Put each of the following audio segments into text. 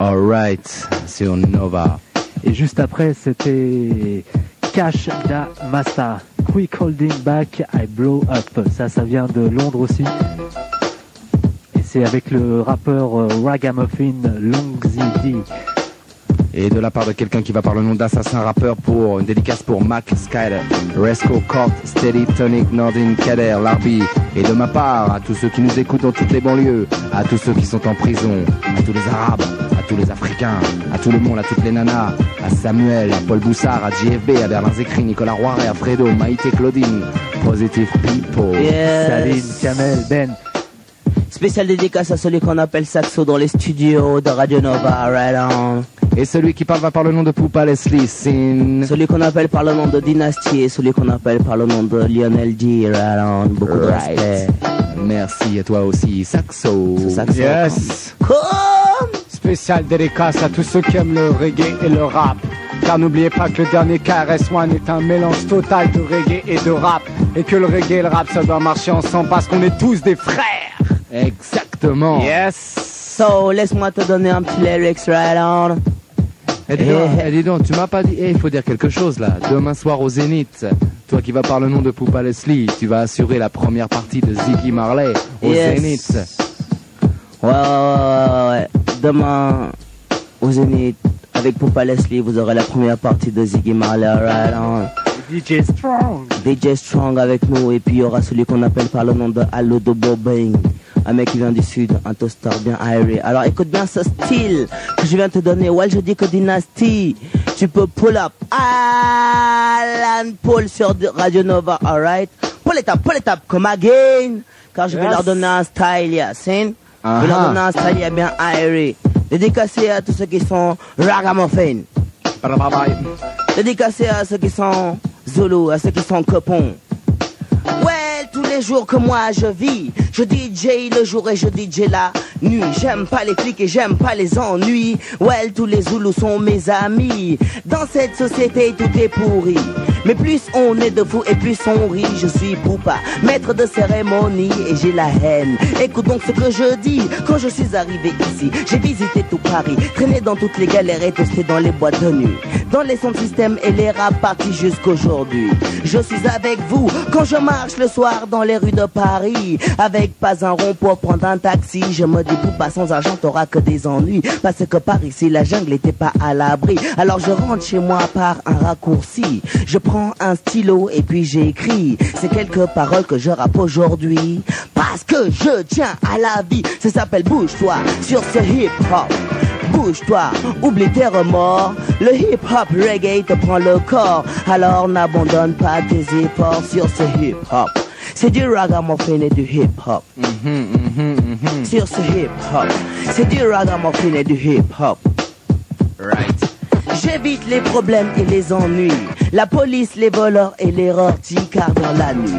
Alright, sur Nova. Et juste après, c'était Cash Da Massa. Quick Holding Back, I Blow Up. Ça vient de Londres aussi. Et c'est avec le rappeur Ragamuffin Longzy D. Et de la part de quelqu'un qui va par le nom d'Assassin Rappeur pour une dédicace pour Mac Skyler, Resco Court, Steady, Tonic, Nordin, Kader, Larbi. Et de ma part, à tous ceux qui nous écoutent dans toutes les banlieues, à tous ceux qui sont en prison, à tous les Arabes, à tous les Africains, à tout le monde, à toutes les nanas, à Samuel, à Paul Boussard, à JFB, à Berlin Zekri, Nicolas Roiret, à Fredo, Maïté, Claudine, Positive People, Saline, Kamel, Ben. Spécial dédicace à celui qu'on appelle Saxo dans les studios de Radio Nova, right on. Et celui qui parle va par le nom de Poupa Leslie Sin. Celui qu'on appelle par le nom de Dynasty et celui qu'on appelle par le nom de Lionel D, right on. Beaucoup de respect. Merci à toi aussi, Saxo. Saxo. Yes. Spécial dédicace à tous ceux qui aiment le reggae et le rap. Car n'oubliez pas que le dernier KRS-One est un mélange total de reggae et de rap. Et que le reggae et le rap, ça doit marcher ensemble parce qu'on est tous des frères. Exactement. Yes. So, laisse-moi te donner un petit lyrics, right on. Dis donc, tu m'as pas dit, il faut dire quelque chose là. Demain soir au Zénith, toi qui vas par le nom de Poupa Leslie, tu vas assurer la première partie de Ziggy Marley au Zénith. Ouais. Demain au Zénith, avec Poupa Leslie, vous aurez la première partie de Ziggy Marley, right on. DJ Strong. DJ Strong avec nous, et puis il y aura celui qu'on appelle par le nom de Alodo Bobing. Un mec qui vient du sud, un toaster bien aéré. Alors écoute bien ce style que je viens te donner. Ouais, je dis que Dynasty, tu peux pull up Alan Paul sur Radio Nova, alright? Pull it up, come again. Car je vais leur donner un style, Yassine. Je vais leur donner un style bien aéré. Dédicacé à tous ceux qui sont Ragamuffin. Dédicacé à ceux qui sont Zulu, à ceux qui sont Copon. Ouais, tous les jours que moi je vis, je DJ le jour et je DJ la nuit. J'aime pas les flics et j'aime pas les ennuis. Ouais, tous les Zoulous sont mes amis. Dans cette société tout est pourri, mais plus on est de fous et plus on rit. Je suis Poupa, maître de cérémonie et j'ai la haine. Écoute donc ce que je dis. Quand je suis arrivé ici, j'ai visité tout Paris, traîné dans toutes les galères et toasté dans les boîtes de nuit, dans les sons de système et les rap partis jusqu'aujourd'hui. Je suis avec vous quand je marche le soir dans les rues de Paris, avec pas un rond pour prendre un taxi. Je me dis Poupa, sans argent t'auras que des ennuis, parce que par ici la jungle était pas à l'abri. Alors je rentre chez moi par un raccourci, je prends un stylo et puis j'écris ces quelques paroles que je rappe aujourd'hui, parce que je tiens à la vie. Ça s'appelle bouge-toi sur ce hip-hop. Bouge-toi, oublie tes remords. Le hip-hop reggae te prend le corps, alors n'abandonne pas tes efforts sur ce hip-hop. C'est du ragamuffin et du hip-hop. Sur ce hip-hop, c'est du ragamuffin et du hip-hop. Right. J'évite les problèmes et les ennuis, la police, les voleurs et les rortis, car dans la nuit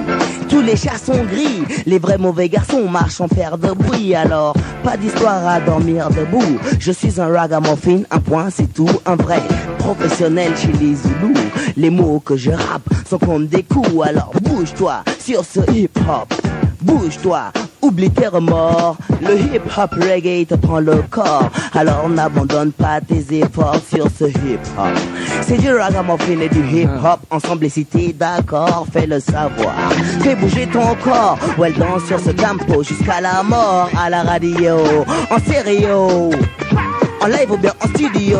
tous les chats sont gris, les vrais mauvais garçons marchent en faire de bruit. Alors pas d'histoire à dormir debout, je suis un ragamuffin, un point c'est tout, un vrai professionnel chez les Zoulous. Les mots que je rappe sont comme des coups, alors bouge-toi sur ce hip-hop. Bouge-toi, oublie tes remords. Le hip-hop reggae te prend le corps, alors n'abandonne pas tes efforts sur ce hip-hop. C'est du ragamuffin et du hip-hop, ensemble et si t'es d'accord, fais le savoir. Fais bouger ton corps, ouais, danse sur ce tempo jusqu'à la mort. À la radio, en stéréo, en live ou bien en studio.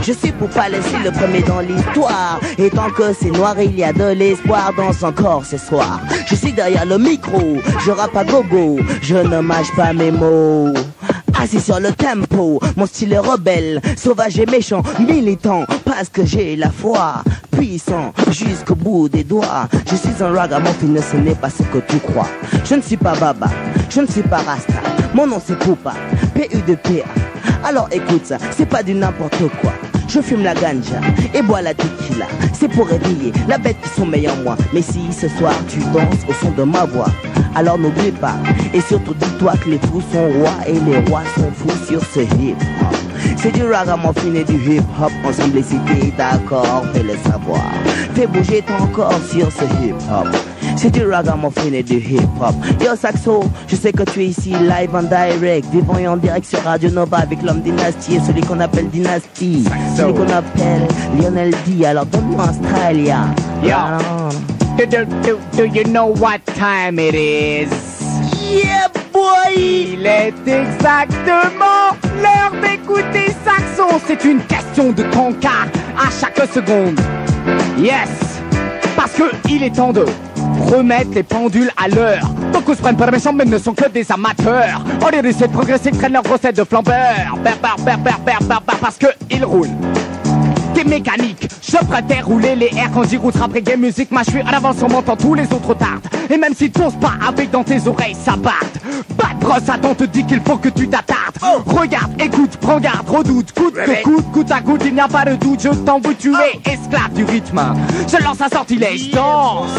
Je suis Poupa Leslie, le premier dans l'histoire, et tant que c'est noir il y a de l'espoir dans son corps ce soir. Je suis derrière le micro, je rappe à gogo, je ne mâche pas mes mots. Assis sur le tempo, mon style est rebelle, sauvage et méchant, militant, parce que j'ai la foi, puissant jusqu'au bout des doigts. Je suis un ragamuffin, ce n'est pas ce que tu crois. Je ne suis pas Baba, je ne suis pas Rasta, mon nom c'est Poupa, P-U-D-P-A. Alors écoute ça, c'est pas du n'importe quoi. Je fume la ganja et bois la tequila, c'est pour réveiller la bête qui sommeille en moi. Mais si ce soir tu danses au son de ma voix, alors n'oublie pas, et surtout dis-toi que les fous sont rois et les rois sont fous sur ce hip-hop. C'est du ragamuffin et du hip-hop, ensemble et si t'es d'accord, fais le savoir. Fais bouger ton corps sur ce hip-hop. c'est du ragamuffin et du hip-hop. Yo Saxo, je sais que tu es ici live en direct, vivant et en direct sur Radio Nova avec l'homme Dynasty et celui qu'on appelle Dynasty, celui qu'on appelle Lionel D. Alors donne-moi Australia. Do you know what time it is? Yeah boy! Il est exactement l'heure d'écouter Saxo. C'est une question de temps car à chaque seconde. Yes! Parce que il est temps de remettre les pendules à l'heure. Donc on se prenne pas méchants mais ne sont que des amateurs. On les essaie de progresser, traînent leurs recettes de flambeur. Parce que ils roulent. Des mécaniques, je préfère rouler les airs quand j'y route rap reggae musique. Moi je suis en avance sur mon temps, tous les autres tardent. Et même si tu n'oses pas avec dans tes oreilles ça batte. Bad brosse, attends, te dit qu'il faut que tu t'attardes. Regarde, écoute, prends garde, redoute, coûte que coûte, coûte à coûte, il n'y a pas de doute. Je t'en veux, tu es esclave du rythme. Je lance un sortilège, danse.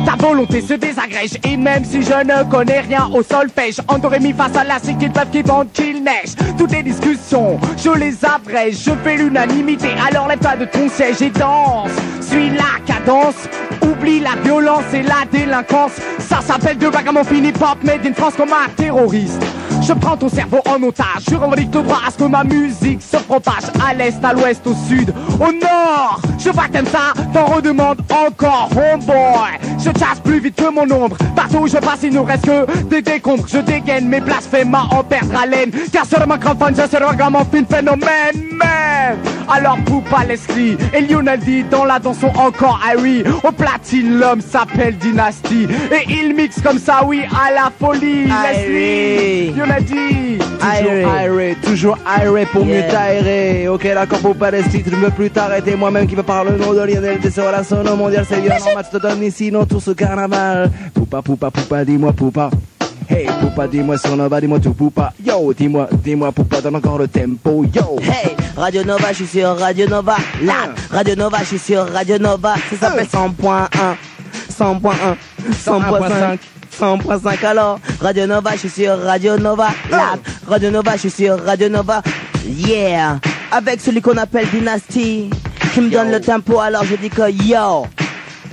Ta volonté se désagrège. Et même si je ne connais rien au solfège, en do ré mi face à la c'est qu'ils peuvent, qu'ils vendent, qu'il neige. Toutes les discussions, je les abrège. Je fais l'unanimité, alors lève-toi de ton siège et danse. Suis la cadence, oublie la violence et la délinquance. Ça s'appelle de ragamuffin hip-hop made in France comme un terroriste. Je prends ton cerveau en otage, je revendique le droit à ce que ma musique se propage à l'est, à l'ouest, au sud, au nord. Je vois que t'aimes ça, t'en redemande encore, homeboy. Je chasse plus vite que mon ombre, partout où je passe il ne reste que des décombres. Je dégaine mes blasphèmes à en perdre haleine, car sur le microphone je serai ragamuffin phénomène même. Alors Poupa Leslie et Lionel D dans la danse sont encore Harry. Au platine l'homme s'appelle Dynasty et il mixe comme ça oui à la folie. Leslie, Lionel D, toujours aéré pour mieux t'aérer. Ok d'accord Poupa Leslie, tu ne veux plus t'arrêter. Moi-même qui veux parler le nom de Lionel D sur la sono mondiale. C'est violent, match te donne ici non tout ce carnaval. Poupa, dis-moi Poupa. Hey Poupa, dis-moi sur Nova, dis-moi tout Poupa. Yo, dis-moi Poupa, donne encore le tempo. Yo. Hey, Radio Nova, je suis sur Radio Nova. Là, Radio Nova, je suis sur Radio Nova. Ça s'appelle 100.1, 100.1, 100.5 alors. Radio Nova, je suis sur Radio Nova. Là, Radio Nova, je suis sur Radio Nova. Yeah, avec celui qu'on appelle Dynasty, qui me donne le tempo. Alors je dis que yo,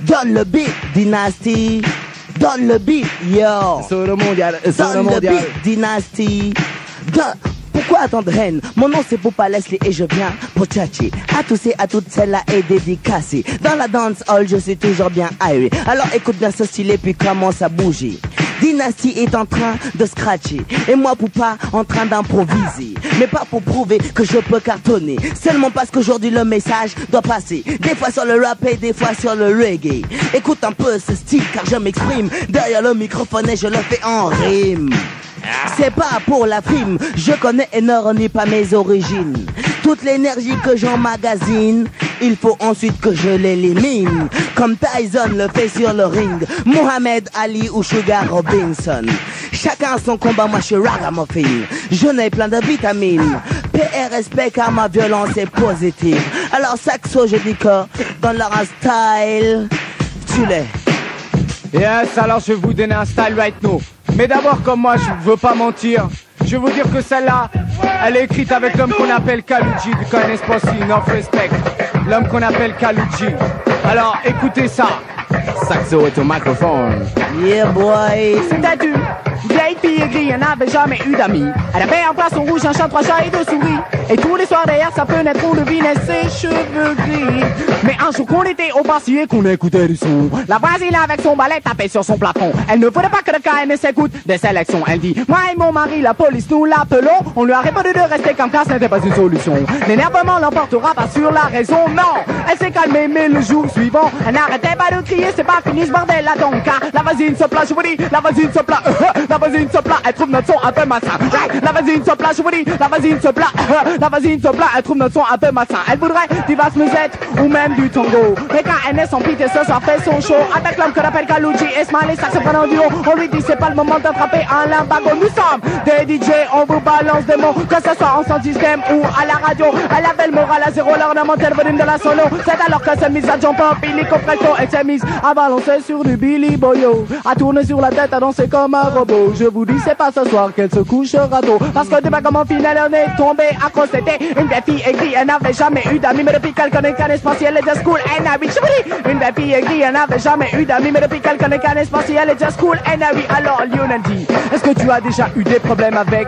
donne le beat Dynasty. Donne le beat, yo. Sur le mondial, donne le beat, Dynasty. Pourquoi tant de haine? Mon nom c'est Poupa Leslie et je viens pour tchatcher. À tous et à toutes celles-là et dédicacées. Dans la dance hall, je suis toujours bien aéré. Alors écoute bien ce style et puis commence à bouger. Dynasty est en train de scratcher et moi Poupa en train d'improviser. Mais pas pour prouver que je peux cartonner, seulement parce qu'aujourd'hui le message doit passer. Des fois sur le rap et des fois sur le reggae. Écoute un peu ce style car je m'exprime derrière le microphone et je le fais en rime. C'est pas pour la frime, je connais et ne renie pas mes origines. Toute l'énergie que j'emmagasine, il faut ensuite que je l'élimine. Comme Tyson le fait sur le ring, Muhammad Ali ou Sugar Robinson. Chacun son combat, moi je suis ragamuffin. Je n'ai plein de vitamines. PRSP car ma violence est positive. Alors Saxo je dis que dans leur style, tu l'es. Yes, alors je vais vous donner un style right now. Mais d'abord, comme moi, je veux pas mentir, je vais vous dire que celle-là, elle est écrite avec l'homme qu'on appelle Kaluji, du Kindness Posse, Enough Respect. L'homme qu'on appelle Kaluji. Alors, écoutez ça. Saxo est au microphone. Yeah boy. C'est du vieille fille aigrie, elle n'avait jamais eu d'amis. Elle avait un poisson rouge, un chat, 3 chats et 2 souris. Et tous les soirs derrière sa fenêtre, on devinait ses cheveux gris. Mais un jour qu'on était au bar et qu'on écoutait du son, la voisine avec son balai tapait sur son plafond. Elle ne voulait pas que le KNS écoute des sélections. Elle dit, moi et mon mari, la police, nous l'appelons. On lui a répondu de rester comme ça, ce n'était pas une solution. L'énervement l'emportera pas sur la raison, non. Elle s'est calmée, mais le jour suivant, elle n'arrêtait pas de crier, c'est pas fini ce bordel là donc. Car la voisine se plaint, je vous dis, la voisine se plaint, la voisine se plaint, elle trouve notre son un peu malsain. La voisine se plaint, je vous dis, la voisine se plaint, la voisine se plaint, elle trouve notre son un peu malsain. Elle voudrait du basse musette ou même du tango. Mais quand elle est sans pitié ce soir fait son show avec l'homme qu'on appelle Kaluji et Smiley, ça se prend en duo. On lui dit c'est pas le moment d'attraper un limbago. Nous sommes des DJ, on vous balance des mots, que ce soit en son système ou à la radio. Elle avait le moral à zéro, l'ornemental volume de la solo. C'est alors que s'est mise à jump up, illico presto. Elle s'est mise à balancer sur du Billy Boyo, à tourner sur la tête, à danser comme un robot. Je vous dis c'est c'est pas ce soir qu'elle se couchera tôt. Parce que demain comme on finit, elle en est tombée à cause c'était une vieille fille aigrie, elle n'avait jamais eu d'amis, mais depuis qu'elle connaît qu'un espace, elle est just cool and Harry. Une vieille fille aigrie, elle n'avait jamais eu d'amis, mais depuis qu'elle connaît qu'un espace, elle est just cool and Harry. Alors Lionel dit, est-ce que tu as déjà eu des problèmes avec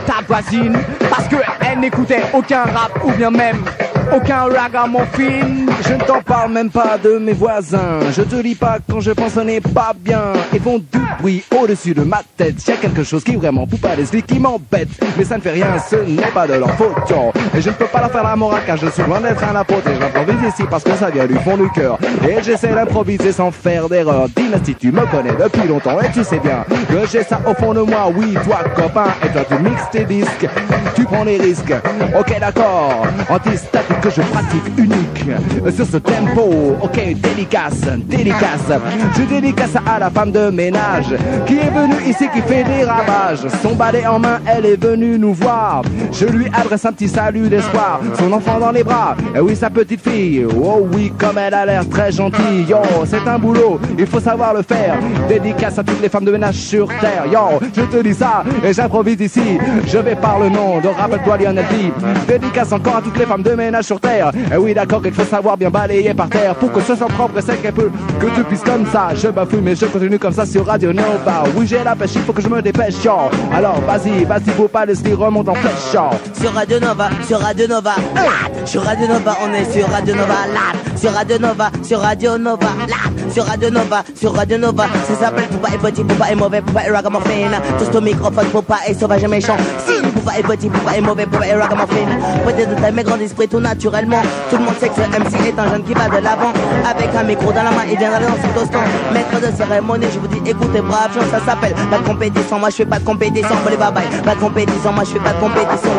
ta voisine? Parce que elle n'écoutait aucun rap ou bien même aucun ragamuffin. Je ne t'en parle même pas de mes voisins. Je te dis pas quand je pense on n'est pas bien. Ils font du bruit au-dessus de ma tête. Y'a quelque chose qui vraiment pousse pas l'esprit qui m'embête. Mais ça ne fait rien, ce n'est pas de leur faute. Et je ne peux pas leur faire la morale car je suis loin d'être un apôtre. Et j'improvise ici parce que ça vient du fond du cœur. Et j'essaie d'improviser sans faire d'erreur. Dynastie, tu me connais depuis longtemps et tu sais bien que j'ai ça au fond de moi. Oui, toi copain, et toi tu mixes tes disques. Tu prends des risques. Ok d'accord, anti-statique que je pratique unique sur ce tempo. Ok, dédicace. Je dédicace à la femme de ménage qui est venue ici, qui fait des ravages. Son balai en main, elle est venue nous voir. Je lui adresse un petit salut d'espoir. Son enfant dans les bras, et oui sa petite fille. Oh oui, comme elle a l'air très gentille. Yo, c'est un boulot, il faut savoir le faire. Dédicace à toutes les femmes de ménage sur terre. Yo, je te dis ça et j'improvise ici. Je vais par le nom de rappelle-toi Lionel D. Dédicace encore à toutes les femmes de ménage sur terre. Et oui d'accord qu'il faut savoir bien balayer par terre pour que ce soit propre et sec un peu, que tu puisses comme ça. Je bafouille mais je continue comme ça sur Radio Nova. Oui j'ai la pêche, il faut que je me dépêche. Yo. Alors vas-y, faut pas laisser remonte en flèche. Yo. Sur Radio Nova, sur Radio Nova, sur Radio Nova, on est sur Radio Nova, sur Radio Nova, sur Radio Nova, sur Radio Nova, sur Radio Nova. Ça s'appelle Poupa est petit, Poupa est mauvais, Poupa est ragamuffin. Tous ton microphone, Poupa est sauvage et méchant. Si Poupa est petit, Poupa est mauvais, Poupa est ragamuffin. Peut-être de taille mais grand esprit tout naturellement. Tout le monde sait que ce MC est un jeune qui va de l'avant. Avec un micro dans la main, il viendra dans son tostan. Maître de cérémonie, je vous dis écoutez brave gens, ça s'appelle la compétition. Moi je fais pas de compétition, pour les babayes. Pas de compétition, moi je fais pas de compétition.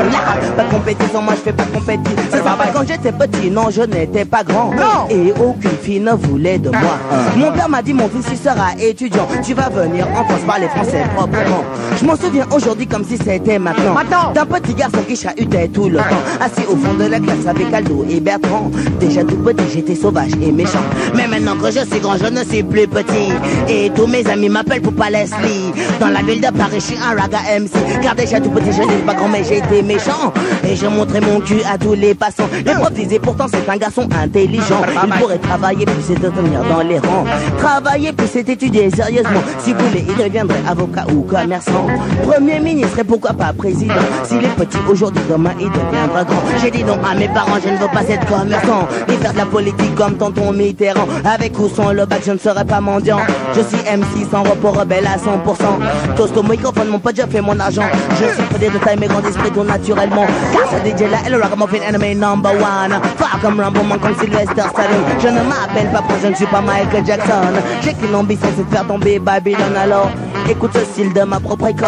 Pas de compétition, moi je fais pas de compétition. Ça s'appelle quand j'étais petit, non je n'étais pas grand. Et aucune fille ne voulait de moi. Mon père m'a dit mon fils tu seras étudiant. Tu vas venir en France parler français proprement. Je m'en souviens aujourd'hui comme si c'était maintenant. D'un petit garçon qui chahutait tout le temps. Assis au fond de la classe avec Aldo et Bertrand. Déjà tout petit j'étais sauvage et méchant. Mais maintenant que je suis grand je ne suis plus petit. Et tous mes amis m'appellent Poupa Leslie. Dans la ville de Paris je suis un raga MC. Car déjà tout petit je n'étais pas grand mais j'étais méchant. Et je montrais mon cul à tous les passants. Les profs disaient pourtant c'est un garçon intelligent. Il pourrait travailler plus et devenir dans les rangs. Travailler plus et étudier sérieusement. Si vous voulez il deviendrait avocat ou commerçant. Premier ministre et pourquoi pas président. S'il est petit aujourd'hui demain il deviendra grand. J'ai dit non à mes parents je ne veux pas être commerçant. Et faire de la politique comme tonton Mitterrand. Avec ou sans le bac je ne serai pas mendiant. Je suis MC sans repos rebelle à 100%. Toast au microphone mon pote je fais mon argent. Je suis pédé de taille mais grand esprit tout naturellement. Car ce DJ là est le ragamuffin enemy number one. Fuck comme Rambo man comme Sylvester Stallone. Je ne m'appelle pas Prince, je ne suis pas Michael Jackson. J'ai qu'une ambition c'est de faire tomber Babylone. Alors écoute ce style de ma propre école.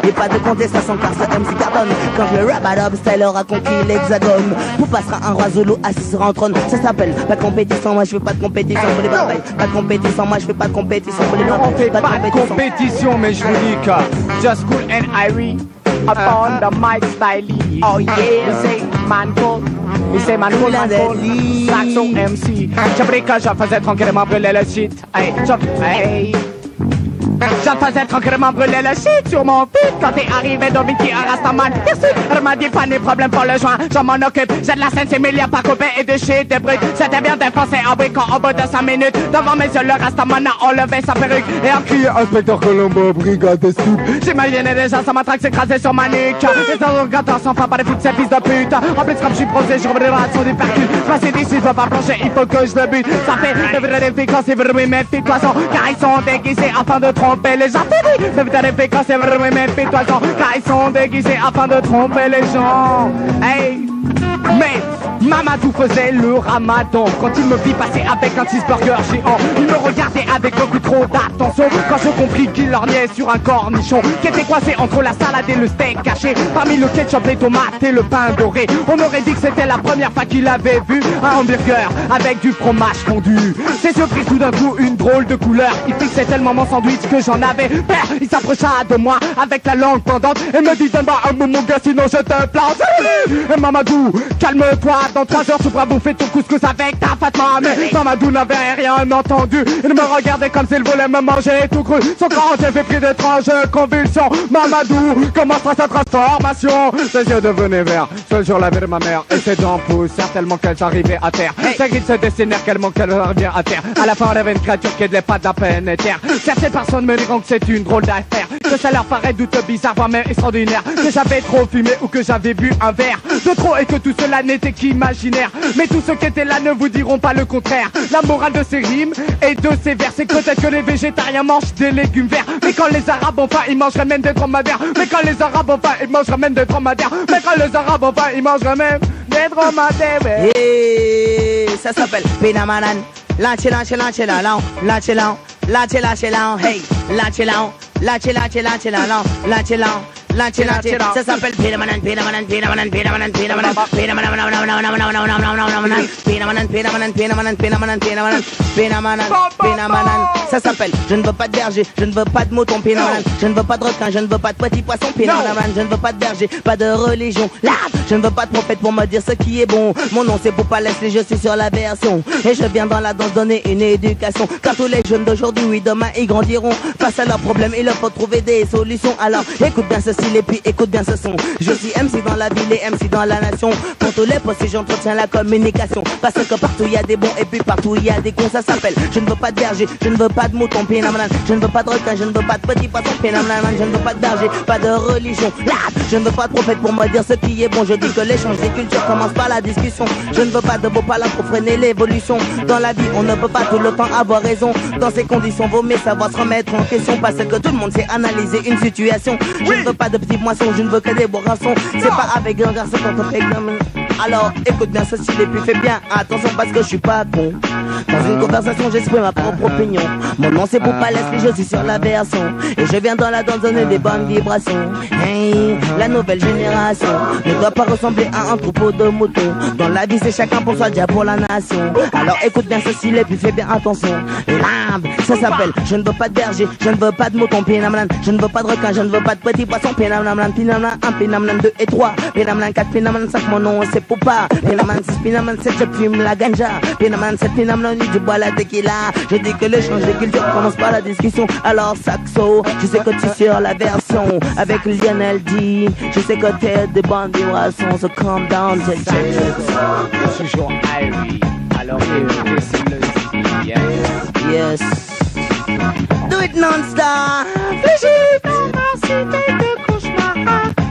Et pas de contestation car ce MC carbone. Quand le rap adobe style aura conquis l'hexagone. Vous passera un roi Zulu assis sur un trône. Ça s'appelle pas de compétition, moi je fais pas de compétition pour les babayes. Pas de compétition, moi je fais pas de compétition pour les babayes. On fait pas de compétition mais je vous dis que Just Cool and Irie upon the mic style. Oh yeah, we say man cool. We say man cool, Saxo MC. J'ai pris que je faisais tranquillement brûler le shit. Hey, je faisais tranquillement brûler le shit sur mon pit. Quand t'es arrivé Dominique un Rastaman. Merci, elle m'a dit pas de problème pour le joint. Je m'en occupe, j'ai de la scène, c'est milliard pas coupé et de shit de brut. C'était bien défoncé en briquant au bout de 5 minutes. Devant mes yeux le Rastaman a enlevé sa perruque et a crié Inspecteur Colombo, brigade des soupes. J'imaginais déjà ça matraque s'écraser sur ma nuque. Les interrogateurs sans fin par les fous de ces fils de pute. En plus comme je suis posé, je reviendrai à son hypercule. Passer d'ici, je veux pas plancher, il faut que je le bute. Ça fait de vraies filles quand c'est vrai mes filles poissons. Car ils sont déguisés afin de tromper les gens. De vraies filles quand c'est vrai mes filles poissons. Car ils sont déguisés afin de tromper les gens. Hey, mais Mamadou faisait le ramadan. Quand il me vit passer avec un cheeseburger géant, il me regardait avec beaucoup trop d'attention. Quand je compris qu'il lorgnait sur un cornichon qui était coincé entre la salade et le steak caché parmi le ketchup, les tomates et le pain doré. On aurait dit que c'était la première fois qu'il avait vu un hamburger avec du fromage fondu. Ses yeux pris tout d'un coup une drôle de couleur. Il fixait tellement mon sandwich que j'en avais peur. Il s'approcha de moi avec la langue pendante et me dit donne-moi un mot mon gars sinon je te plante. Et Mamadou, calme-toi dans 3 heures tu pourras bouffer ton couscous avec ta Fatma. Mais Mamadou n'avait rien entendu. Il me regardait comme s'il voulait me manger tout cru. Son grand chef est pris d'étranges convulsions. Mamadou commencera sa transformation. Ses yeux devenaient verts, ce jour la vie de ma mère. Et ses dents poussèrent tellement qu'elles arrivaient à terre. Ses griffes se dessinèrent tellement qu'elles revient à terre. À la fin on avait une créature qui ne pas de la peine et terre. Certaines personnes me diront que c'est une drôle d'affaire, que ça leur paraît douteux, bizarre, voire même extraordinaire, que j'avais trop fumé ou que j'avais bu un verre de trop et que tout cela n'était qu'imaginaire. Mais tous ceux qui étaient là ne vous diront pas le contraire. La morale de ces rimes et de ces vers, c'est peut-être que les végétariens mangent des légumes verts. Mais quand les arabes ont faim, ils mangeraient même des dromadaires. Mais quand les arabes ont faim, ils mangeraient même des dromadaires. Mais quand les arabes ont faim, ils mangeraient même des dromadaires. Hey, ça s'appelle Pinamanan. Lâchez, lâchez, lâchez, la lan, lâchez, lan, lâchez, lâchez, lan, hey, lâchez, lan, lâchez, lâchez, lâchez, la lan, lâchez, lan. Ça s'appelle Pinamanan, Pinamanan, Pinamanan, Pinamanan, Pinamanan, Pinamanan. Ça s'appelle je ne veux pas de berger, je ne veux pas de mouton Pinamanan, je ne veux pas de requin, je ne veux pas de petit poisson Pinamanan, je ne veux pas de berger, pas de religion. Je ne veux pas de prophète pour me dire ce qui est bon. Mon nom c'est Poupa Leslie, je suis sur la version. Et je viens dans la danse donner une éducation. Car tous les jeunes d'aujourd'hui, oui demain ils grandiront. Face à leurs problèmes, il leur faut trouver des solutions. Alors écoute bien ceci et puis écoute bien ce son. Je suis MC dans la ville et MC dans la nation. Pour tous les postes j'entretiens la communication. Parce que partout il y a des bons et puis partout il y a des cons. Ça s'appelle je ne veux pas de berger, je ne veux pas de mouton Pinamanan, je ne veux pas de requin, je ne veux pas de petit poisson Pinamanan, je ne veux pas de berger, pas de religion. Je ne veux pas de prophète pour me dire ce qui est bon. Je dis que l'échange des cultures commence par la discussion. Je ne veux pas de beaux palins pour freiner l'évolution. Dans la vie on ne peut pas tout le temps avoir raison. Dans ces conditions vaut mieux savoir se remettre en question. Parce que tout le monde sait analyser une situation. Je ne veux pas de petits moissons, je ne veux que des beaux garçons. C'est pas avec un garçon qu'on te fait comme... Alors écoute bien ceci et puis fais bien attention parce que je suis pas con. Dans une conversation j'exprime ma propre opinion. Mon nom c'est Poupa Leslie, je suis sur la version. Et je viens dans la danse donner des bonnes vibrations. Hey, la nouvelle génération ne doit pas ressembler à un troupeau de moutons. Dans la vie c'est chacun pour soi, Dieu pour la nation. Alors écoute bien ceci et puis fais bien attention. Lambe, ça s'appelle je ne veux pas de berger, je ne veux pas de mouton Pinamanan, je ne veux pas de requin, je ne veux pas de petit poisson Pinamanan, Pinamanan 1, Pinamanan 2 et 3, Pinamanan 4, Pinamanan 5, mon nom c'est Poupa. Pinamanan 6, Pinamanan 7, je fume la ganja. Pinamanan 7, Pinamanan 8, je bois la tequila. Je dis que l'échange des cultures commence par la discussion. Alors Saxo, je sais que tu es sur la version avec Lionel D. Je sais que t'es des bonnes vibrations, so calm down, take it. Toujours Irie, alors écoutez c'est le style, yes. Do it non-stop. Cité de cauchemar.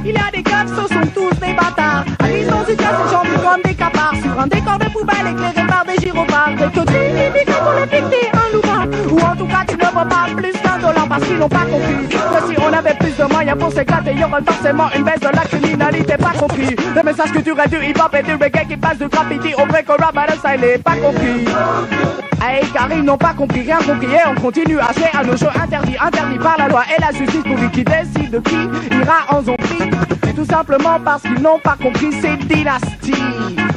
Il y a des caves, ce sont tous des bâtards. Ils ont su casser les jambes comme des capards. Sur un décor de poubelle éclairé par des gyrophares. Et que tu dis quand on a piqué un loupard. Ou en tout cas tu ne vois pas plus d'$1 parce qu'ils n'ont pas compris que si on avait plus de moyens pour s'éclater, il y aurait forcément une baisse de la criminalité. Pas compris le message que tu aurais du hip-hop et du reggae qui passe du graffiti au break au rap, ça il est pas compris. Hey, car ils n'ont pas compris, rien compris et on continue à jouer à nos jeux interdits par la loi et la justice pour qui décide de qui ira en zombie. Tout simplement parce qu'ils n'ont pas compris ces dynasties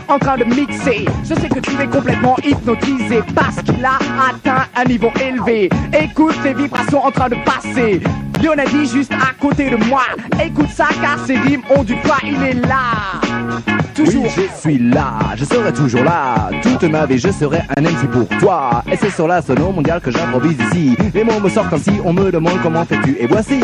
en train de mixer. Je sais que tu es complètement hypnotisé parce qu'il a atteint un niveau élevé. Écoute les vibrations en train de passer. Lionel dit juste à côté de moi. Écoute ça car ces rimes ont du poids, il est là. Toujours. Oui, je suis là, je serai toujours là. Toute ma vie, je serai un MC pour toi. Et c'est sur la sono mondiale que j'improvise ici. Les mots me sortent comme si on me demande comment fais-tu. Et voici,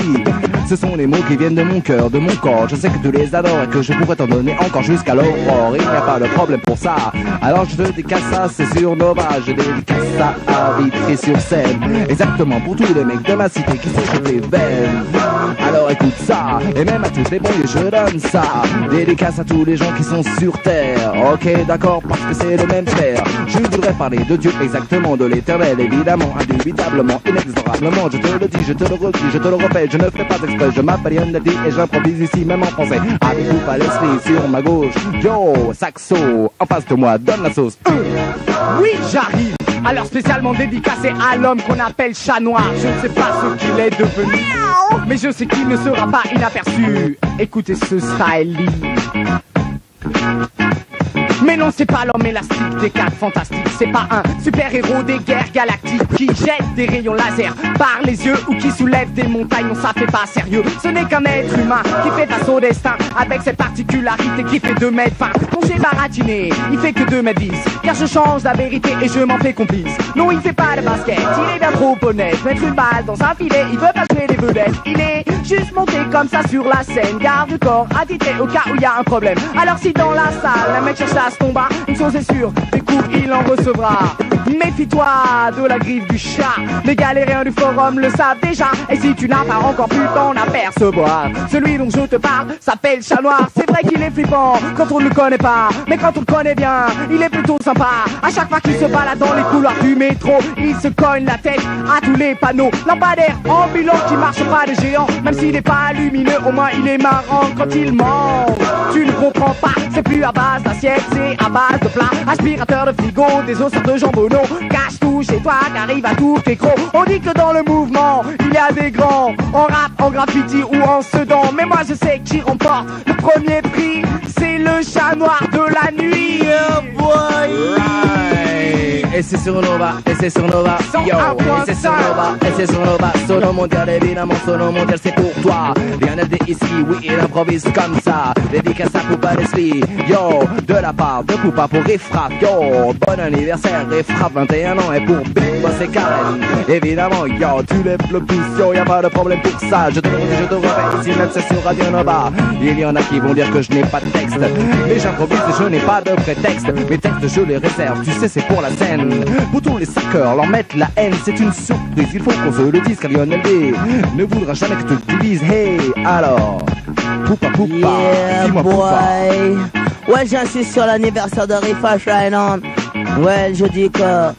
ce sont les mots qui viennent de mon cœur, de mon corps. Je sais que tu les adores et que je pourrais t'en donner encore jusqu'à l'aurore. Il n'y a pas de problème pour ça. Alors je te dédicace ça, c'est sur Nova. Je dédicace ça à Vitry sur scène. Exactement pour tous les mecs de ma cité qui s'échauffent les veines. Alors écoute ça, et même à tous les banlieues je donne ça. Dédicace à tous les gens qui sont sur terre. Ok d'accord, parce que c'est le même frère. Je voudrais parler de Dieu, exactement de l'éternel. Évidemment, indubitablement, inexorablement. Je te le dis, je te le redis, je te le répète. Je ne fais pas exprès, je m'appelle Lionel D et j'improvise ici même en français. Avec Poupa Leslie sur ma gauche. Yo, Saxo, en face de moi, donne la sauce. Oui, j'arrive. Alors spécialement dédicacé à l'homme qu'on appelle chat noir. Je ne sais pas ce qu'il est devenu, mais je sais qu'il ne sera pas inaperçu. Écoutez ce styling. Mais non, c'est pas l'homme élastique des 4 fantastiques. C'est pas un super-héros des guerres galactiques qui jette des rayons laser par les yeux ou qui soulève des montagnes. Non, ça fait pas sérieux. Ce n'est qu'un être humain qui fait face au destin avec cette particularité qui fait 2 mètres 20. Mon j'ai baratiné, il fait que 2 mètres 10. Car je change la vérité et je m'en fais complice. Non, il fait pas de basket, il est bien trop honnête. Mettre une balle dans un filet, il veut pas jouer les vedettes. Il est juste monté comme ça sur la scène. Garde corps attitré au cas où il y a un problème. Alors si dans la salle, la mec cherche à se tomber, une chose est sûre, des coups il en recevra. Méfie-toi de la griffe du chat. Les galériens du forum le savent déjà. Et si tu n'as pas encore pu t'en apercevoir, celui dont je te parle s'appelle Chat Noir. C'est vrai qu'il est flippant quand on ne le connaît pas, mais quand on le connaît bien, il est plutôt sympa. À chaque fois qu'il se balade dans les couloirs du métro, il se cogne la tête à tous les panneaux. Lampadaire ambulant qui marche pas de géant. Même s'il n'est pas lumineux, au moins il est marrant quand il mange. Tu ne comprends pas, c'est plus à base d'assiette, c'est à base de plat. Aspirateur de frigo, des osseurs de jambonneau. Cache tout chez toi, qu'arrive à tout tes crocs. On dit que dans le mouvement, il y a des grands. En rap, en graffiti ou en sedan. Mais moi je sais qui remporte le premier prix. C'est le Chat Noir de la nuit. Yeah, boy. Right. Et c'est sur Nova, et c'est sur Nova. Yo, et c'est sur Nova, et c'est sur Nova. Sono mondial, évidemment, sono mondial, c'est pour toi. Rien n'a dit ici, oui, il improvise comme ça. Dédicace à Poupa Leslie. Yo, de la part de Poupa pour Riffraff. Yo, bon anniversaire, Riffraff, 21 ans. Et pour Big Boss et Karen, évidemment, yo, tu lèves le pouce, yo, y'a pas de problème pour ça. Je te le redis, je te répète, ici même c'est sur Radio Nova. Il y en a qui vont dire que je n'ai pas de texte, mais j'improvise et je n'ai pas de prétexte. Mes textes je les réserve, tu sais c'est pour la scène. Pour tous les saqueurs, leur mettre la haine, c'est une surprise. Il faut qu'on se le dise car Lionel D ne voudra jamais que tu te dises. Hey, alors, Poupa Poupa, yeah, dis-moi boy. Poupa. Ouais, j'insiste sur l'anniversaire de Riffraff right on. Ouais, je dis que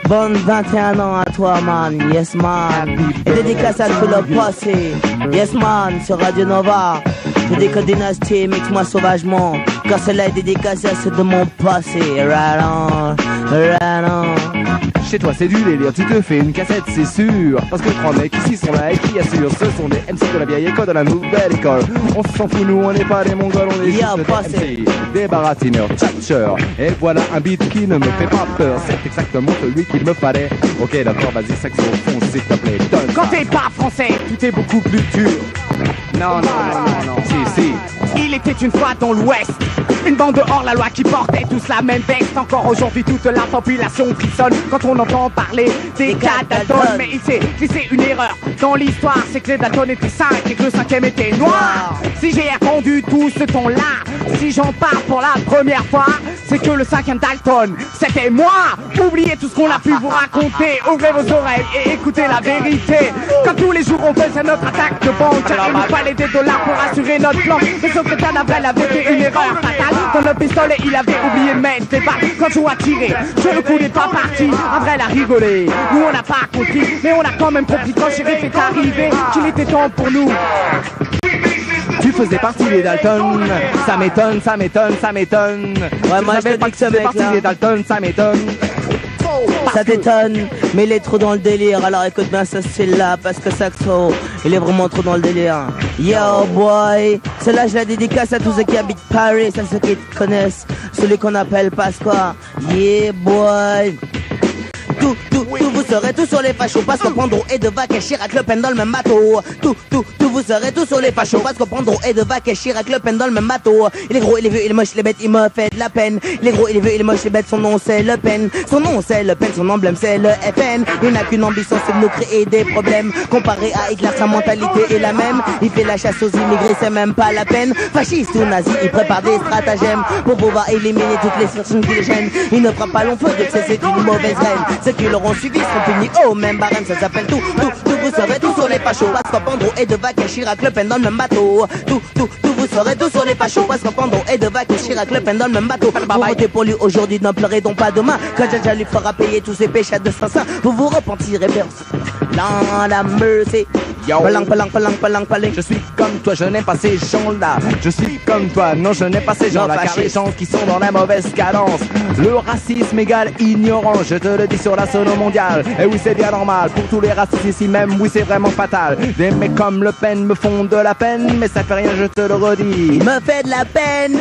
bonne 21 ans à toi, man. Yes, man. Et dédicace à tout le passé. Yes, man, sur Radio Nova. Je dis que Dynasty mixe-moi sauvagement. Car cela est dédicacé à ceux de mon passé. Right on, right on. Chez toi c'est du délire, tu te fais une cassette c'est sûr. Parce que 3 mecs ici sont là et qui assurent. Ce sont des MC de la vieille école, de la nouvelle école. On s'en fout nous, on n'est pas des mongols, on est juste des MC. Des baratineurs, tchatcheurs. Et voilà un beat qui ne me fait pas peur. C'est exactement celui qu'il me fallait. Ok d'accord, vas-y saxophone s'il te plaît. Donne Quand ça. t'es pas français, tout est beaucoup plus dur. Non, non, non, non, non. Si. Il était une fois dans l'Ouest, une bande de hors-la-loi qui portait tous la même veste. Encore aujourd'hui, toute la population frissonne quand on entend parler des cas Dalton. Mais il s'est glissé une erreur dans l'histoire, c'est que les Dalton étaient 5 et que le 5e était noir. Si j'ai répondu tout ce ton-là, si j'en parle pour la première fois, c'est que le 5e Dalton, c'était moi. Oubliez tout ce qu'on a pu vous raconter, ouvrez vos oreilles et écoutez la vérité. Comme tous les jours on faisait notre attaque de banque, car il nous fallait des dollars pour assurer notre plan. Le secrétaire Navrel avait fait une erreur fatale. Dans le pistolet il avait oublié de mettre des balles. Quand on a tiré, le coup n'est pas parti. Avrel a rigolé, nous on n'a pas compris, mais on a quand même compris quand Shérif est arrivé qu'il était temps pour nous. Tu faisais partie des Dalton, ça m'étonne, ça m'étonne, ça m'étonne. Ouais, moi, je te dis que ce tu faisais partie mec-là- des Dalton, ça m'étonne. Ça t'étonne, mais il est trop dans le délire. Alors écoute bien ce style-là, parce que Saxo, il est vraiment trop dans le délire. Yo boy, celle-là je la dédicace à tous ceux qui habitent Paris, à ceux qui te connaissent, celui qu'on appelle Pasqua. Yeah boy. Tout, vous serez tous sur les fachos, parce que Pandro et de Vac et Chirac Le Pen dans le même bateau. Tout, vous serez tous sur les fachos, parce que Pandro et de Vac et Chirac Le Pen dans le même bateau. Il est gros, il est vieux, il est moche, il est bête, il me fait de la peine. Il est gros, il est vieux, il est moche, il est bête, son nom c'est Le Pen. Son nom c'est Le Pen, son emblème c'est le FN. Il n'a qu'une ambition, c'est de nous créer des problèmes. Comparé à Hitler, sa mentalité est la même. Il fait la chasse aux immigrés, c'est même pas la peine. Fasciste ou nazi, il prépare des stratagèmes pour pouvoir éliminer toutes les personnes qui les gênent. Il ne fera pas long feu de que c'est une mauvaise reine. Ceux qui l'auront suivi seront punis au même barème, ça s'appelle tout, vous serez tous sur les fachos, parce que Pandro et de Vac et Chirac Le Pen dans le même bateau. Tout, vous serez tous sur les fachos, parce que Pandro et de Vac et Chirac Le Pen dans le même bateau. Vous votez pour lui aujourd'hui, ne pleurez donc pas demain, quand Jaja lui fera payer tous ses péchés de Saint-Saint. Vous vous repentirez, Lord have mercy. Yo. Palang. Je suis comme toi, je n'aime pas ces gens-là. Je suis comme toi, non je n'aime pas ces gens-là. Non, Car les fasciste. gens qui sont dans la mauvaise cadence. Le racisme égale ignorance, je te le dis sur la sono mondiale. Et oui c'est bien normal, pour tous les racistes ici même, oui c'est vraiment fatal. Des mecs comme Le Pen me font de la peine, mais ça fait rien, je te le redis. Il me fait de la peine.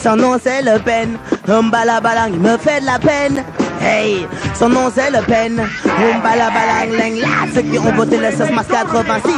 Son nom c'est Le Pen. Balang, il me fait de la peine. Hey, son nom c'est Le Pen. Ceux qui ont voté la sauce Mars 86.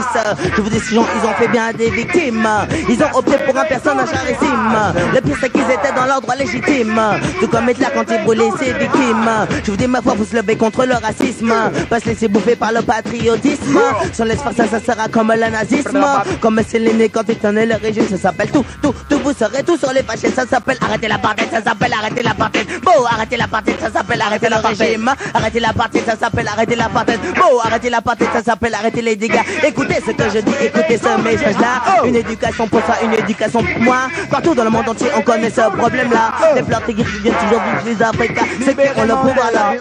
Je vous dis, ces gens, ils ont fait bien des victimes. Ils ont opté pour un personnage rarissime. Le pire, c'est qu'ils étaient dans leur droit légitime de commettre la quand ils brûlaient ses victimes. Je vous dis, ma foi, vous se levez contre le racisme. Pas se laisser bouffer par le patriotisme. Sans l'espoir, ça sera comme le nazisme. Comme c'est l'aîné quand il tenait le régime. Ça s'appelle tout, vous serez tous sur les fâchés. Ça s'appelle arrêter l'apartheid, ça s'appelle arrêter l'apartheid. Bon, arrêter l'apartheid, ça s'appelle arrêter le régime. Arrêter l'apartheid, ça s'appelle arrêter l'apartheid. Bon, arrêter l'apartheid, ça s'appelle arrêter les dégâts. Écoutez ce que je dis, écoutez ce message-là. Une éducation pour ça, une éducation pour moi. Partout dans le monde entier, on connaît ce problème-là. Les fleurs qui viennent toujours vivre les Africains. C'est qui ont le pouvoir là.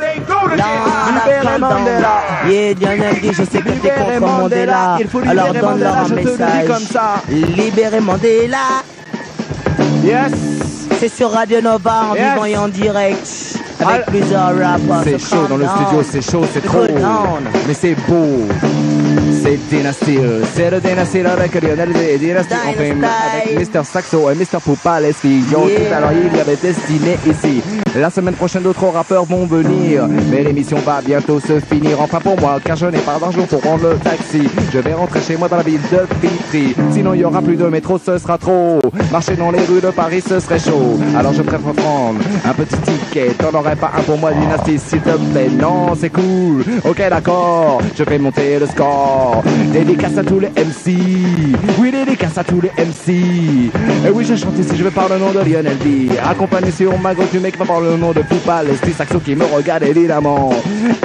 Yeah, Lionel dit, je sais que t'es contre Mandela. Alors donne-leur un message. Libérez Mandela. Yes. C'est sur Radio Nova en vivant et en direct. Avec plusieurs rappeurs. C'est chaud dans le studio, c'est chaud, c'est trop. Mais c'est beau. C'est Dynasty, c'est le Dynasty avec Lionel et Dynasty. On fait avec Mr. Saxo et Mr. Poupaleski. Yo, tout à l'heure, il y avait Destiné ici. La semaine prochaine, d'autres rappeurs vont venir. Mais l'émission va bientôt se finir. Enfin pour moi, car je n'ai pas d'argent pour prendre le taxi. Je vais rentrer chez moi dans la ville de Pitry. Sinon, il y aura plus de métro, ce sera trop. Marcher dans les rues de Paris, ce serait chaud. Alors je préfère prendre un petit ticket. T'en aurais pas un pour moi, Dynasty, s'il te plaît? Non, c'est cool. Ok, d'accord. Je fais monter le score. Dédicace à tous les MC. Oui, dédicace à tous les MC. Et oui, je chante ici, je vais par le nom de Lionel D. Accompagné sur ma gauche du mec va par le nom de Poupa, l'esprit Saxo qui me regarde évidemment.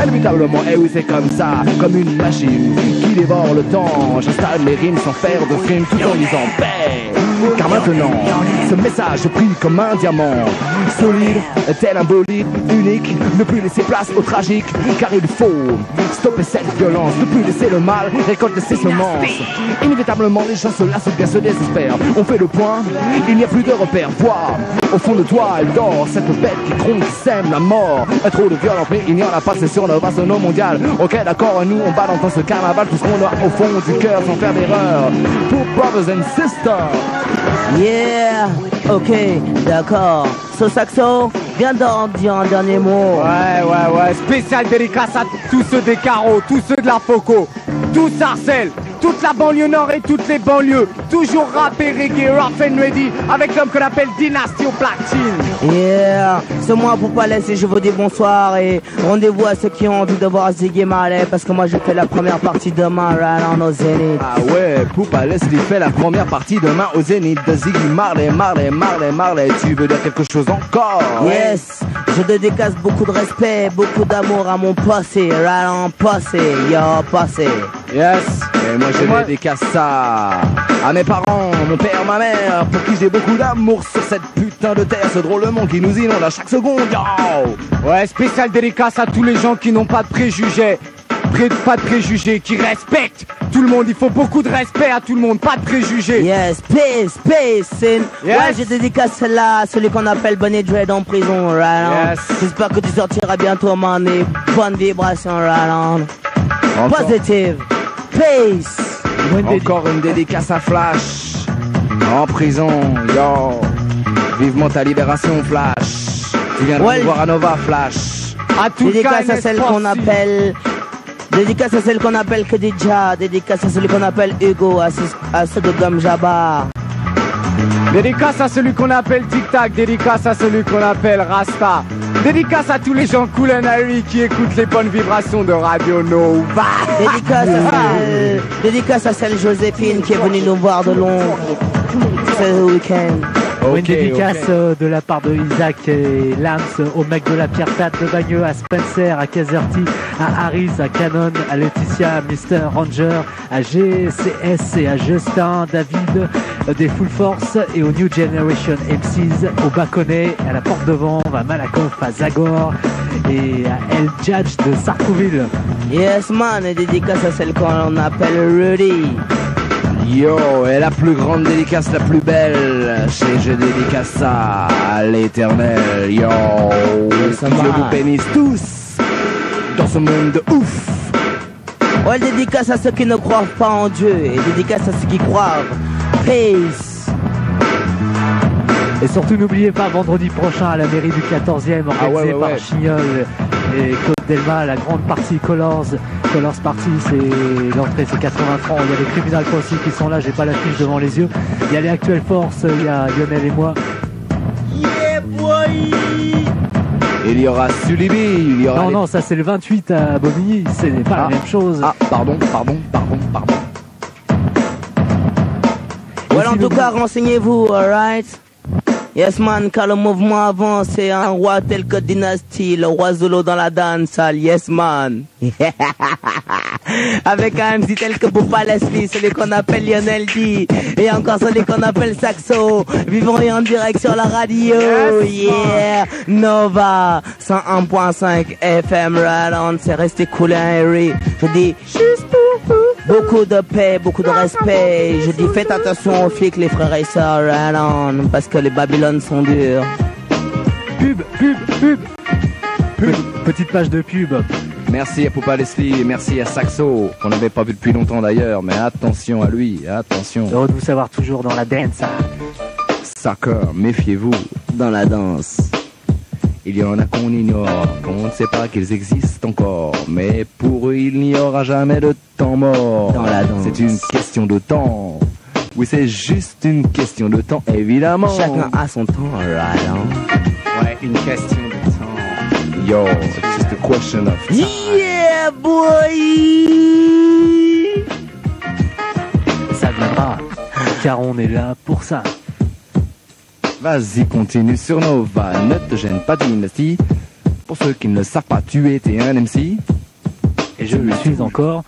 Inévitablement, et oui, c'est comme ça, comme une machine qui dévore le temps. J'installe mes rimes sans faire de frime tout en disant paix. Car maintenant, ce message brille comme un diamant. Solide, tel un bolide unique. Ne plus laisser place au tragique. Car il faut stopper cette violence. Ne plus laisser le mal récolter ses semences. Inévitablement, les gens se lassent ou bien se désespèrent. On fait le point, il n'y a plus de repères. Vois, au fond de toi, elle dort. Cette bête qui gronde, qui sème la mort. Trop de violence, mais il n'y en a pas, c'est sur le vaste nom mondial. Ok, d'accord, nous on bat dans ce carnaval tout ce qu'on a au fond du cœur sans faire d'erreur. Pour brothers and sisters. Yeah, ok, d'accord. So Saxo, viens d'en dire un dernier mot. Ouais. Spécial dédicace à tous ceux des carreaux, tous ceux de la Foco, tous Sarcelles, toute la banlieue nord et toutes les banlieues. Toujours rap et reggae, rough and ready, avec l'homme qu'on appelle Dynasty au platine. Yeah, c'est moi Poupalès et je vous dis bonsoir et rendez-vous à ceux qui ont envie de voir Ziggy Marley parce que moi je fais la première partie demain right au Zénith. Ah ouais, Poupalès il fait la première partie demain au Zénith de Ziggy Marley. Tu veux dire quelque chose encore? Yes, je dédicace beaucoup de respect, beaucoup d'amour à mon passé, right on passé, yo passé. Yes, et moi je dédicace ça à mes parents, mon père, ma mère, pour qui j'ai beaucoup d'amour sur cette putain de terre, ce drôle de monde qui nous inonde à chaque seconde, yo. Ouais, spécial dédicace à tous les gens qui n'ont pas de préjugés. Pas de préjugés, qui respectent tout le monde. Il faut beaucoup de respect à tout le monde, pas de préjugés. Yes, peace. Yes. Ouais, j'ai dédicace celle-là à celui qu'on appelle Bonnie Dread en prison, right? Yes. J'espère que tu sortiras bientôt, man. Et bonnes vibrations, right? Positive. Peace. Encore une dédicace à Flash. En prison, yo. Vivement ta libération, Flash. Tu viens de nous voir à Nova, Flash. À tout dédicace à celle qu'on appelle... Dédicace à celle qu'on appelle Khadija. Dédicace à celui qu'on appelle Hugo. À ceux de Gom Jabbar. Dédicace à celui qu'on appelle Tic Tac. Dédicace à celui qu'on appelle Rasta. Dédicace à tous les gens cool and Harry qui écoutent les bonnes vibrations de Radio Nova. Dédicace à celle Joséphine qui est venue nous voir de Londres ce week-end. Une dédicace de la part de Isaac et Lams au mec de la Pierre-Tat de Bagneux, à Spencer, à Caserty, à Harris, à Canon, à Laetitia, à Mr. Ranger, à GCS et à Justin, David des Full Force et au New Generation MCs, au Baconnet, à la Porte de Vent, à Malakoff, à Zagor et à El Judge de Sartrouville. Yes man, et dédicace à celle qu'on appelle Rudy. Yo, et la plus grande dédicace, la plus belle, je dédicace ça à l'éternel. Yo, que Dieu vous bénisse tous dans ce monde de ouf. Ouais, dédicace à ceux qui ne croient pas en Dieu et dédicace à ceux qui croient. Peace. Et surtout n'oubliez pas vendredi prochain à la mairie du 14e organisée par Chignol et Claude Delma, la grande partie Colors Party, c'est l'entrée, c'est 80 francs. Il y a les Criminal aussi qui sont là, j'ai pas l'affiche devant les yeux. Il y a les Actuelles Forces, il y a Lionel et moi. Yeah boy. Il y aura Sulibi, il y aura... Non, ça c'est le 28 à Bobigny, c'est pas la même chose. Ah, pardon. Voilà, en tout cas, renseignez-vous, alright? Yes man, car le mouvement avance, c'est un roi tel que Dynasty, le roi Zolo dans la dancehall, yes man. Avec un MC tel que Boupa Leslie, celui qu'on appelle Lionel D, et encore celui qu'on appelle Saxo, vivant et en direct sur la radio, yeah. Nova, 101.5 FM, right on, c'est resté cool et aéré. Je dis, beaucoup de paix, beaucoup de respect. Je dis, faites attention aux flics, les frères et sœurs, right on, parce que les Babylone sont durs. Pub. Petite page de pub. Merci à Poupa Leslie et merci à Saxo, qu'on n'avait pas vu depuis longtemps d'ailleurs, mais attention à lui, attention. Heureux de vous savoir toujours dans la dance. Sucker, méfiez-vous. Dans la danse. Il y en a qu'on ignore, qu'on ne sait pas qu'ils existent encore, mais pour eux il n'y aura jamais de temps mort. Dans la danse. C'est une question de temps. Oui, c'est juste une question de temps, évidemment. Chacun a son temps, right on. Ouais, une question de temps. Yo, it's just a question of time. Yeah, boy! Ça viendra, car on est là pour ça. Vas-y, continue sur Nova, ne te gêne pas Dynasty. Pour ceux qui ne le savent pas, tu étais un MC. Et je le suis encore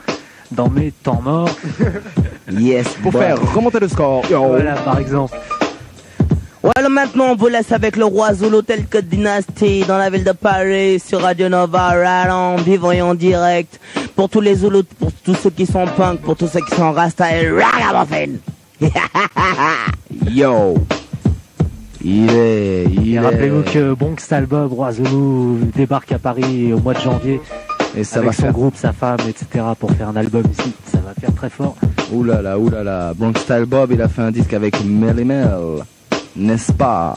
dans mes temps morts. Yes, Pour boy. faire remonter le score. Yo. Voilà, par exemple. Voilà, maintenant on vous laisse avec le roi Zulu tel que Dynasty dans la ville de Paris sur Radio Nova, right on, vivant et en direct. Pour tous les Zulus, pour tous ceux qui sont punk, pour tous ceux qui sont rasta et ragamuffin. Yo. Et rappelez-vous que Bronx Talbob, Roi Zulu, débarque à Paris au mois de janvier. Et ça avec va son faire... groupe, sa femme, etc. pour faire un album ici. Ça va faire très fort. Oulala. Bronx Style Bob, il a fait un disque avec Melly Mel. N'est-ce pas?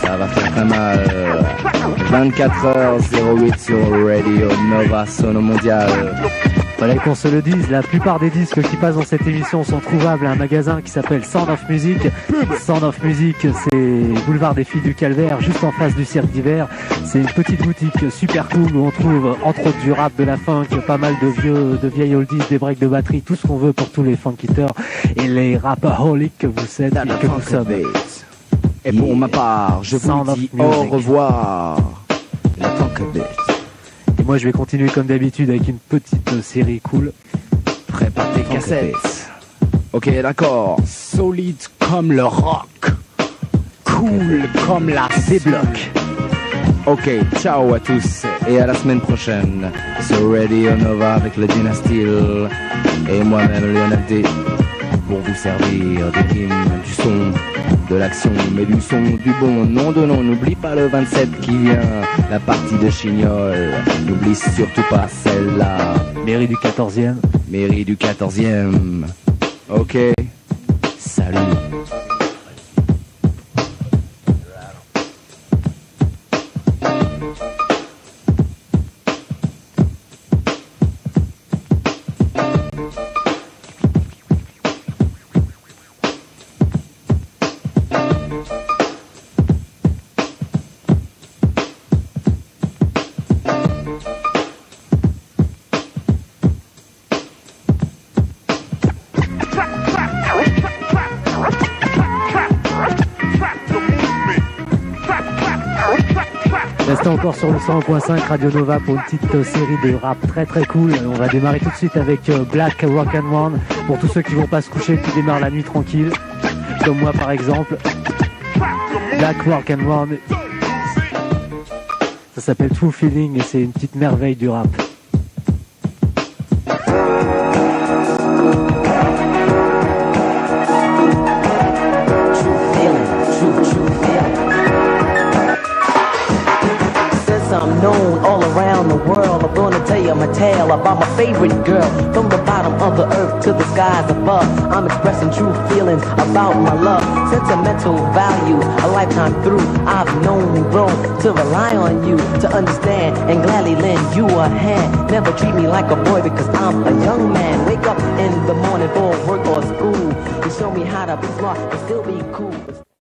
Ça va faire très mal. 24h08 sur Radio Nova Sono Mondial. Fallait qu'on se le dise, la plupart des disques qui passent dans cette émission sont trouvables à un magasin qui s'appelle Sound of Music. Sound of Music, c'est boulevard des Filles du Calvaire, juste en face du cirque d'hiver. C'est une petite boutique super cool où on trouve entre autres du rap, de la funk, pas mal de vieilles oldies, des breaks de batterie, tout ce qu'on veut pour tous les funkiteurs et les rapaholics que vous êtes et que vous sommes. Et pour ma part, je vous Sound of dis au Music. revoir. La Funkabit. Et moi je vais continuer comme d'habitude avec une petite série cool. Prépare tes cassettes. Ok, d'accord. Solide comme le rock. Cool comme la Débloque. Ok, ciao à tous et à la semaine prochaine sur Radio Nova avec le Dynasty et moi-même Lionel D pour vous servir des rimes, du son, de l'action, mais du son, du bon. Non de non, n'oublie pas le 27 qui vient, la partie de Chignol. N'oublie surtout pas celle-là. Mairie du 14e. Mairie du 14e. Ok, salut. Restez encore sur le 101.5 Radio Nova pour une petite série de rap très très cool. On va démarrer tout de suite avec Black Rock and One pour tous ceux qui vont pas se coucher, qui démarrent la nuit tranquille, comme moi par exemple. Black Rock and One, ça s'appelle True Feeling et c'est une petite merveille du rap. I'm known all around the world. I'm gonna tell you my tale about my favorite girl. From the bottom of the earth to the skies above, I'm expressing true feelings about my love. Sentimental value, a lifetime through. I've known and grown to rely on you, to understand and gladly lend you a hand. Never treat me like a boy because I'm a young man. Wake up in the morning for work or school. You show me how to be smart and still be cool.